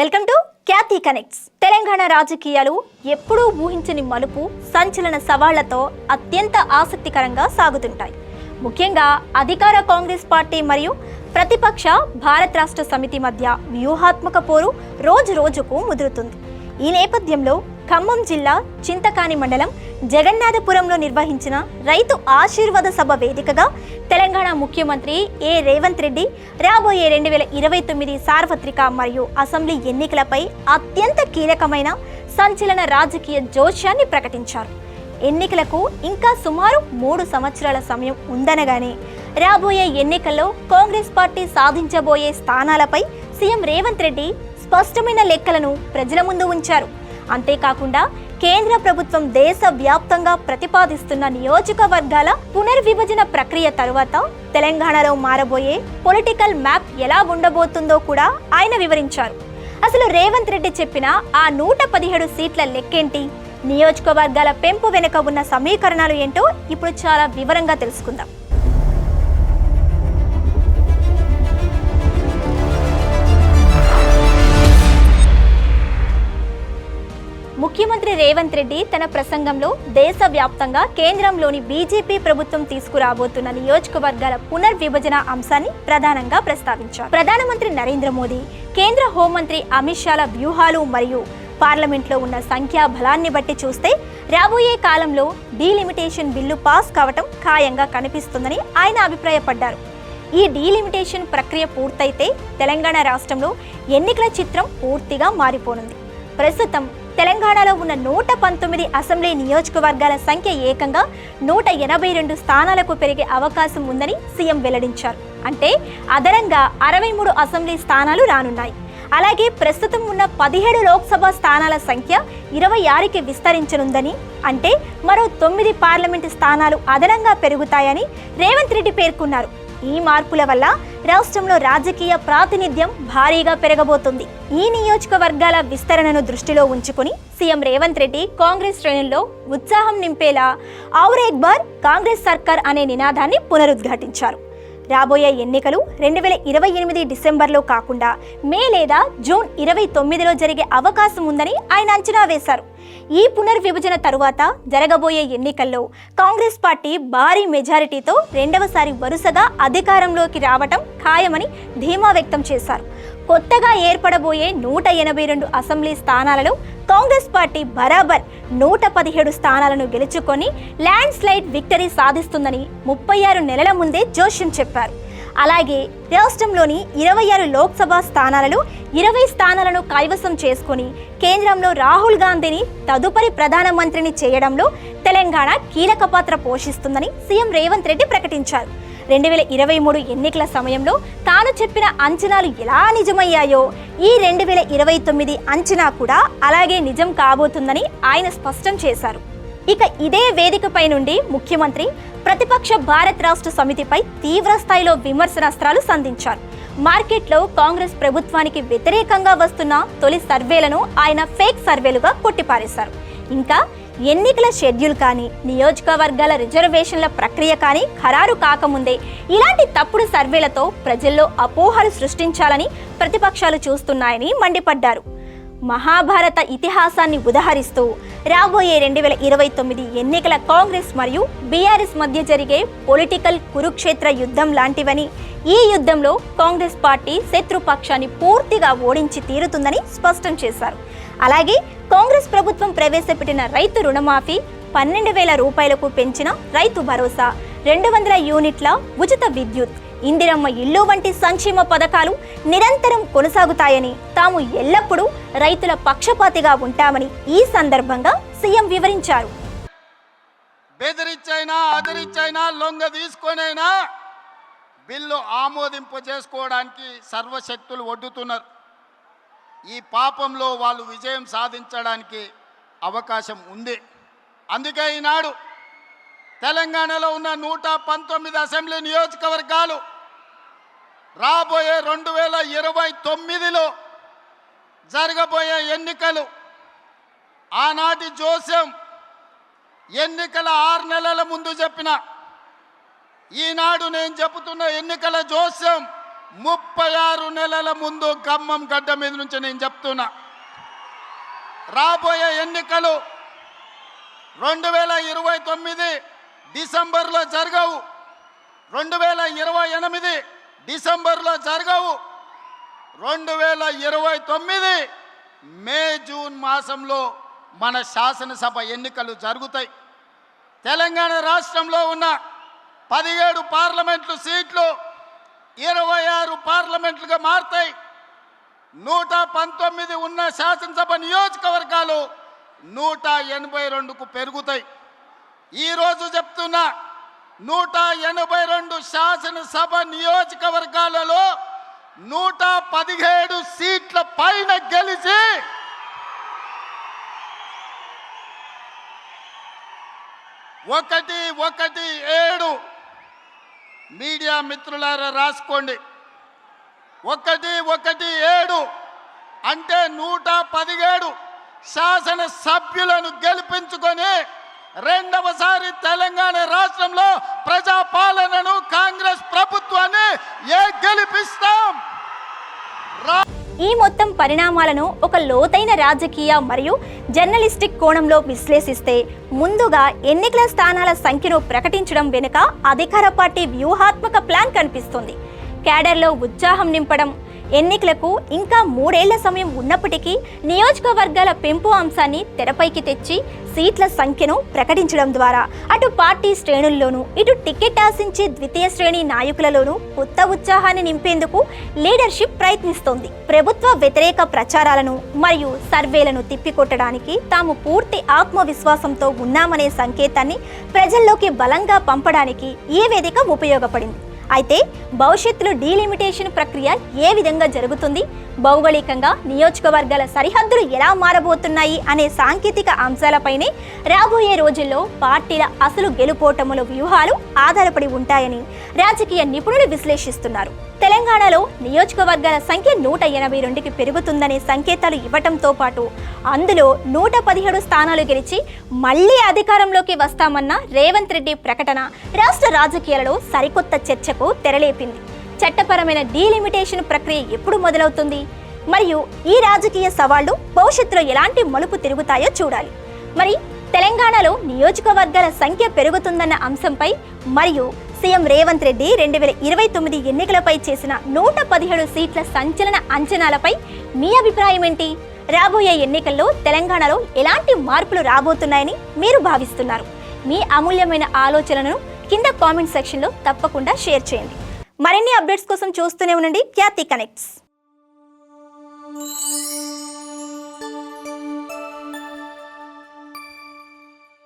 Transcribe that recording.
Welcome to Khyati connects. Telangana రాజకీయాలు ఎప్పుడూ ఊహించని మలుపు, సంచలన సవాళ్లతో అత్యంత ఆసక్తికరంగా సాగుతుంటాయి. ముఖ్యంగా అధికార కాంగ్రెస్ పార్టీ మరియు ప్రతిపక్ష భారత రాష్ట్ర సమితి మధ్య వ్యూహాత్మక పోరు రోజు రోజుకు ముదురుతుంది. ఈ నేపథ్యంలో ఖమ్మం జిల్లా చింతకాని మండలం జగన్నాథపురంలో నిర్వహించిన రైతు ఆశీర్వాద సభ వేదికగా తెలంగాణ ముఖ్యమంత్రి రేవంత్ రెడ్డి రాబోయే 2029 సార్వత్రిక మరియు అసెంబ్లీ ఎన్నికలపై అత్యంత కీలకమైన సంచలన రాజకీయ జోష్యాన్ని ప్రకటించారు. ఎన్నికలకు ఇంకా సుమారు 3 సంవత్సరాల సమయం ఉందనగానే రాబోయే ఎన్నికల్లో కాంగ్రెస్ పార్టీ సాధించబోయే స్థానాలపై సీఎం రేవంత్ రెడ్డి స్పష్టమైన లెక్కలను ప్రజల ముందు ఉంచారు. అంతేకాకుండా కేంద్ర ప్రభుత్వం దేశవ్యాప్తంగా ప్రతిపాదిస్తున్న నియోజకవర్గాల పునర్విభజన ప్రక్రియ తరువాత తెలంగాణలో మారబోయే పొలిటికల్ మ్యాప్ ఎలా ఉండబోతుందో కూడా ఆయన వివరించారు. అసలు రేవంత్ రెడ్డి చెప్పిన ఆ 117 సీట్ల లెక్కేంటి, నియోజకవర్గాల పెంపు వెనుక ఉన్న సమీకరణాలు ఏంటో ఇప్పుడు చాలా వివరంగా తెలుసుకుందాం. ముఖ్యమంత్రి రేవంత్ రెడ్డి తన ప్రసంగంలో దేశవ్యాప్తంగా కేంద్రంలోని బీజేపీ ప్రభుత్వం తీసుకురాబోతున్న నియోజకవర్గాల పునర్విభజన అంశాన్ని ప్రధానంగా ప్రస్తావించారు. ప్రధానమంత్రి నరేంద్ర మోదీ, కేంద్ర హోంమంత్రి అమిత్ షాల వ్యూహాలు మరియు పార్లమెంట్లో ఉన్న సంఖ్యా బలాన్ని బట్టి చూస్తే రాబోయే కాలంలో డీలిమిటేషన్ బిల్లు పాస్ కావటం ఖాయంగా కనిపిస్తుందని ఆయన అభిప్రాయపడ్డారు. ఈ డీలిమిటేషన్ ప్రక్రియ పూర్తయితే తెలంగాణ రాష్ట్రంలో ఎన్నికల చిత్రం పూర్తిగా మారిపోనుంది. ప్రస్తుతం తెలంగాణలో ఉన్న 119 అసెంబ్లీ నియోజకవర్గాల సంఖ్య ఏకంగా 182 స్థానాలకు పెరిగే అవకాశం ఉందని సీఎం వెల్లడించారు. అంటే అదనంగా 63 అసెంబ్లీ స్థానాలు రానున్నాయి. అలాగే ప్రస్తుతం ఉన్న 17 లోక్సభ స్థానాల సంఖ్య 26కి విస్తరించనుందని, అంటే మరో 9 పార్లమెంటు స్థానాలు అదనంగా పెరుగుతాయని రేవంత్ రెడ్డి పేర్కొన్నారు. ఈ మార్పుల వల్ల రాష్ట్రంలో రాజకీయ ప్రాతినిధ్యం భారీగా పెరగబోతుంది. ఈ నియోజకవర్గాల విస్తరణను దృష్టిలో ఉంచుకుని సీఎం రేవంత్ రెడ్డి కాంగ్రెస్ శ్రేణుల్లో ఉత్సాహం నింపేలా ఔర్ ఏక్ బార్ కాంగ్రెస్ సర్కార్ అనే నినాదాన్ని పునరుద్ఘాటించారు. రాబోయే ఎన్నికలు 2028 డిసెంబర్లో కాకుండా మే లేదా జూన్ 29లో జరిగే అవకాశం ఉందని ఆయన అంచనా వేశారు. ఈ పునర్విభజన తరువాత జరగబోయే ఎన్నికల్లో కాంగ్రెస్ పార్టీ భారీ మెజారిటీతో రెండవసారి వరుసగా అధికారంలోకి రావటం ఖాయమని ధీమా వ్యక్తం చేశారు. కొత్తగా ఏర్పడబోయే 182 అసెంబ్లీ స్థానాలలో కాంగ్రెస్ పార్టీ బరాబర్ 117 స్థానాలను గెలుచుకొని ల్యాండ్ స్లైడ్ విక్టరీ సాధిస్తుందని 36 నెలల ముందే జోష్యం చెప్పారు. అలాగే రాష్ట్రంలోని 26 లోక్సభ స్థానాలలో 20 స్థానాలను కైవసం చేసుకుని కేంద్రంలో రాహుల్ గాంధీని తదుపరి ప్రధానమంత్రిని చేయడంలో తెలంగాణ కీలక పాత్ర పోషిస్తుందని సీఎం రేవంత్ రెడ్డి ప్రకటించారు. 2023 ఎన్నికల సమయంలో తాను చెప్పిన అంచనాలు ఎలా నిజమయ్యాయో ఈ 2029 అంచనా కూడా అలాగే నిజం కాబోతుందని ఆయన స్పష్టం చేశారు. ఇక ఇదే వేదికపై నుండి ముఖ్యమంత్రి ప్రతిపక్ష భారత రాష్ట్ర సమితిపై తీవ్ర స్థాయిలో విమర్శనాస్త్రాలు సంధించారు. మార్కెట్లో కాంగ్రెస్ ప్రభుత్వానికి వ్యతిరేకంగా వస్తున్న తొలి సర్వేలను ఆయన ఫేక్ సర్వేలుగా కొట్టిపారేశారు. ఇంకా ఎన్నికల షెడ్యూల్ కానీ, నియోజకవర్గాల రిజర్వేషన్ల ప్రక్రియ కానీ ఖరారు కాకముందే ఇలాంటి తప్పుడు సర్వేలతో ప్రజల్లో అపోహలు సృష్టించాలని ప్రతిపక్షాలు చూస్తున్నాయని మండిపడ్డారు. మహాభారత ఇతిహాసాన్ని ఉదహరిస్తూ రాబోయే 2029 ఎన్నికల కాంగ్రెస్ మరియు బీఆర్ఎస్ మధ్య జరిగే పొలిటికల్ కురుక్షేత్ర యుద్ధం లాంటివని, ఈ యుద్ధంలో కాంగ్రెస్ పార్టీ శత్రుపక్షాన్ని పూర్తిగా ఓడించి తీరుతుందని స్పష్టం చేశారు. అలాగే కాంగ్రెస్ ప్రభుత్వం ప్రవేశపెట్టిన రైతు రుణమాఫీ, 12,000 రూపాయలకు పెంచిన రైతు భరోసా, 200 యూనిట్ల ఉచిత విద్యుత్, ఇందిరమ్మ ఇల్లు వంటి సంక్షేమ పథకాలు నిరంతరం కొనసాగుతాయని, తాము ఎల్లప్పుడూ రైతుల పక్షపాతిగా ఉంటామని ఈ సందర్భంగా సీఎం వివరించారు. బెదిరించైనా అదిరించైనా లొంగ తీసుకొనైనా బిల్లు ఆమోదింపు చేసుకోవడానికి సర్వశక్తులు ఒడ్డుతున్నారు. ఈ పాపంలో వాళ్ళు విజయం సాధించడానికి అవకాశం ఉంది. అందుకే ఈనాడు తెలంగాణలో ఉన్న 119 అసెంబ్లీ నియోజకవర్గాలు రాబోయే 2029లో జరగబోయే ఎన్నికలు ఆనాటి జోస్యం ఎన్నికల 6 నెలల ముందు చెప్పిన ఈనాడు నేను చెబుతున్న ఎన్నికల జోస్యం 36 నెలల ముందు ఖమ్మం గడ్డ మీద నుంచి నేను చెప్తున్నా, రాబోయే ఎన్నికలు 2029 డిసెంబర్లో జరగవు, 2028 డిసెంబర్లో జరగవు, 2029 మే జూన్ మాసంలో మన శాసనసభ ఎన్నికలు జరుగుతాయి. తెలంగాణ రాష్ట్రంలో ఉన్న 17 పార్లమెంట్లు సీట్లు 26 పార్లమెంట్లుగా మారుతాయి. 119 ఉన్న శాసనసభ నియోజకవర్గాలు 182కు పెరుగుతాయి. ఈరోజు చెప్తున్నా, 182 శాసనసభ నియోజకవర్గాలలో 117 సీట్ల పైన గెలిచి 117 మీడియా మిత్రులారా రాసుకోండి, 117 అంటే 117 శాసన సభ్యులను గెలిపించుకొని రెండవసారి తెలంగాణ రాష్ట్రంలో ప్రజాపాలనను కాంగ్రెస్ ప్రభుత్వాన్ని గెలిపిస్తాం. ఈ మొత్తం పరిణామాలను ఒక లోతైన రాజకీయ మరియు జర్నలిస్టిక్ కోణంలో విశ్లేషిస్తే ముందుగా ఎన్నికల స్థానాల సంఖ్యను ప్రకటించడం వెనుక అధికార పార్టీ వ్యూహాత్మక ప్లాన్ కనిపిస్తుంది. క్యాడర్లో ఉత్సాహం నింపడం, ఎన్నికలకు ఇంకా 3 ఏళ్ల సమయం ఉన్నప్పటికీ నియోజకవర్గాల పెంపు అంశాన్ని తెరపైకి తెచ్చి సీట్ల సంఖ్యను ప్రకటించడం ద్వారా అటు పార్టీ శ్రేణుల్లోనూ ఇటు టికెట్ ఆశించే ద్వితీయ శ్రేణి నాయకులలోనూ కొత్త ఉత్సాహాన్ని నింపేందుకు లీడర్షిప్ ప్రయత్నిస్తోంది. ప్రభుత్వ వ్యతిరేక ప్రచారాలను మరియు సర్వేలను తిప్పికొట్టడానికి తాము పూర్తి ఆత్మవిశ్వాసంతో ఉన్నామనే సంకేతాన్ని ప్రజల్లోకి బలంగా పంపడానికి ఈ వేదిక ఉపయోగపడింది. అయితే భవిష్యత్తులో డీలిమిటేషన్ ప్రక్రియ ఏ విధంగా జరుగుతుంది, భౌగోళికంగా నియోజకవర్గాల సరిహద్దులు ఎలా మారబోతున్నాయి అనే సాంకేతిక అంశాలపైనే రాబోయే రోజుల్లో పార్టీల అసలు గెలుపోటముల వ్యూహాలు ఆధారపడి ఉంటాయని రాజకీయ నిపుణులు విశ్లేషిస్తున్నారు. తెలంగాణలో నియోజకవర్గాల సంఖ్య 182కి పెరుగుతుందనే సంకేతాలు ఇవ్వటంతో పాటు అందులో 117 స్థానాలు గెలిచి మళ్లీ అధికారంలోకి వస్తామన్న రేవంత్ రెడ్డి ప్రకటన రాష్ట్ర రాజకీయాలలో సరికొత్త చర్చకు తెరలేపింది. చట్టపరమైన డీలిమిటేషన్ ప్రక్రియ ఎప్పుడు మొదలవుతుంది మరియు ఈ రాజకీయ సవాళ్లు భవిష్యత్తులో ఎలాంటి మలుపు తిరుగుతాయో చూడాలి. మరి తెలంగాణలో నియోజకవర్గాల సంఖ్య పెరుగుతుందన్న అంశంపై మరియు సీఎం రేవంత్ రెడ్డి 2029 ఎన్నికలపై చేసిన 117 సీట్ల సంచలన అంచనాలపై మీ అభిప్రాయం ఏంటి? రాబోయే ఎన్నికల్లో తెలంగాణలో ఎలాంటి మార్పులు రాబోతున్నాయని మీరు భావిస్తున్నారు? మీ అమూల్యమైన ఆలోచనలను కింద కామెంట్ సెక్షన్లో తప్పకుండా షేర్ చేయండి. మరిన్ని అప్డేట్స్ కోసం చూస్తూనే ఉండండి ఖ్యాతి కనెక్ట్స్.